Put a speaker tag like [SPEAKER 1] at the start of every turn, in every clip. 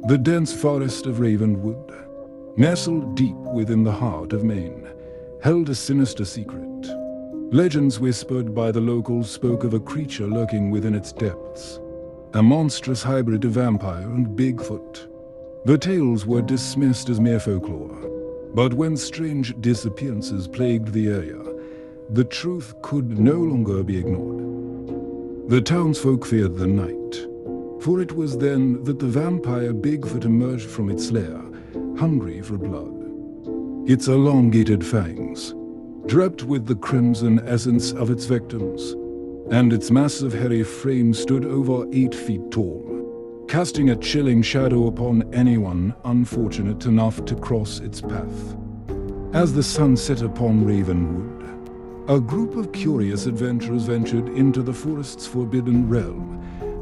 [SPEAKER 1] The dense forest of Ravenwood, nestled deep within the heart of Maine, held a sinister secret. Legends whispered by the locals spoke of a creature lurking within its depths, a monstrous hybrid of vampire and Bigfoot. The tales were dismissed as mere folklore, but when strange disappearances plagued the area, the truth could no longer be ignored. The townsfolk feared the night, for it was then that the vampire Bigfoot emerged from its lair, hungry for blood. Its elongated fangs, dripped with the crimson essence of its victims, and its massive hairy frame stood over 8 feet tall, casting a chilling shadow upon anyone unfortunate enough to cross its path. As the sun set upon Ravenwood, a group of curious adventurers ventured into the forest's forbidden realm.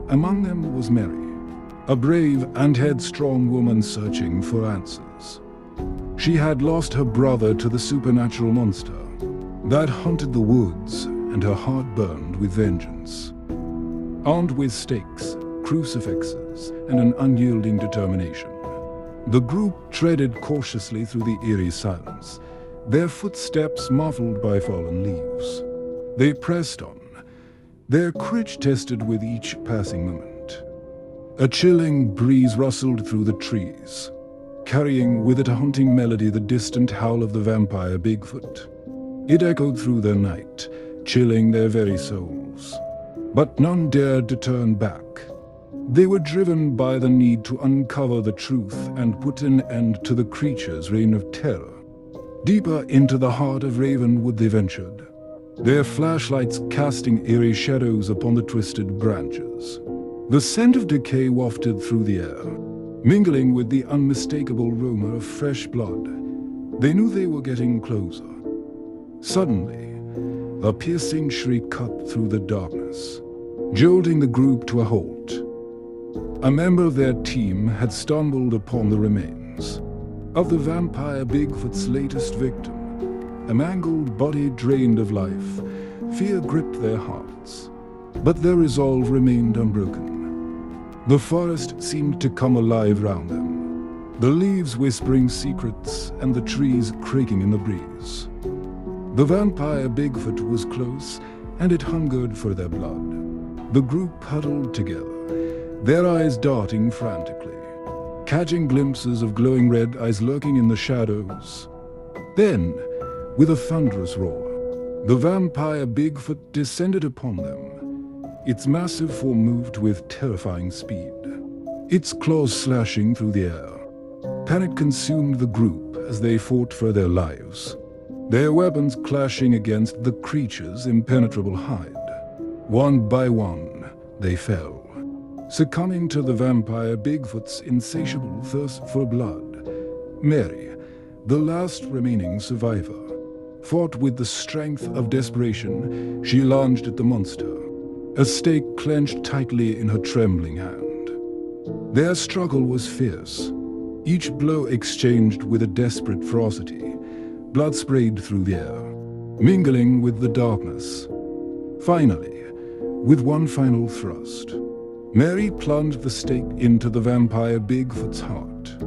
[SPEAKER 1] Among them was Mary, a brave and headstrong woman searching for answers. She had lost her brother to the supernatural monster that haunted the woods, and her heart burned with vengeance. Armed with stakes, crucifixes, and an unyielding determination, the group treaded cautiously through the eerie silence, their footsteps muffled by fallen leaves. They pressed on, their courage tested with each passing moment. A chilling breeze rustled through the trees, carrying with it a haunting melody, the distant howl of the vampire Bigfoot. It echoed through the night, chilling their very souls. But none dared to turn back. They were driven by the need to uncover the truth and put an end to the creature's reign of terror. Deeper into the heart of Ravenwood they ventured, their flashlights casting eerie shadows upon the twisted branches. The scent of decay wafted through the air, mingling with the unmistakable aroma of fresh blood. They knew they were getting closer. Suddenly, a piercing shriek cut through the darkness, jolting the group to a halt. A member of their team had stumbled upon the remains of the vampire Bigfoot's latest victim. A mangled body drained of life, fear gripped their hearts, but their resolve remained unbroken. The forest seemed to come alive round them, the leaves whispering secrets and the trees creaking in the breeze. The vampire Bigfoot was close, and it hungered for their blood. The group huddled together, their eyes darting frantically, catching glimpses of glowing red eyes lurking in the shadows. Then, with a thunderous roar, the vampire Bigfoot descended upon them. Its massive form moved with terrifying speed, its claws slashing through the air. Panic consumed the group as they fought for their lives, their weapons clashing against the creature's impenetrable hide. One by one, they fell, succumbing to the vampire Bigfoot's insatiable thirst for blood. Mary, the last remaining survivor, fought with the strength of desperation. She lunged at the monster, a stake clenched tightly in her trembling hand. Their struggle was fierce, each blow exchanged with a desperate ferocity. Blood sprayed through the air, mingling with the darkness. Finally, with one final thrust, Mary plunged the stake into the vampire Bigfoot's heart,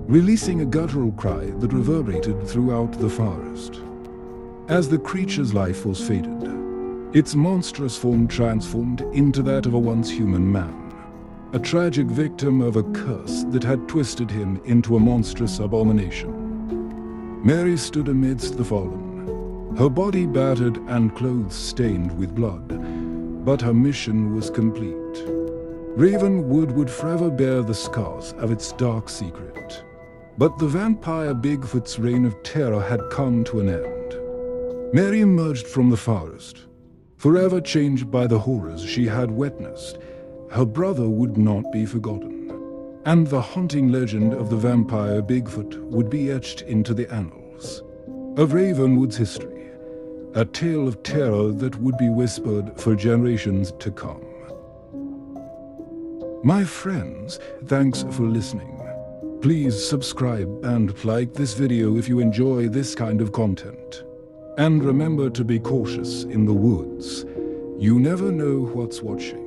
[SPEAKER 1] releasing a guttural cry that reverberated throughout the forest. As the creature's life force faded, its monstrous form transformed into that of a once human man, a tragic victim of a curse that had twisted him into a monstrous abomination. Mary stood amidst the fallen, her body battered and clothes stained with blood, but her mission was complete. Ravenwood would forever bear the scars of its dark secret. But the vampire Bigfoot's reign of terror had come to an end. Mary emerged from the forest, forever changed by the horrors she had witnessed. Her brother would not be forgotten, and the haunting legend of the vampire Bigfoot would be etched into the annals of Ravenwood's history, a tale of terror that would be whispered for generations to come. My friends, thanks for listening. Please subscribe and like this video if you enjoy this kind of content. And remember to be cautious in the woods. You never know what's watching.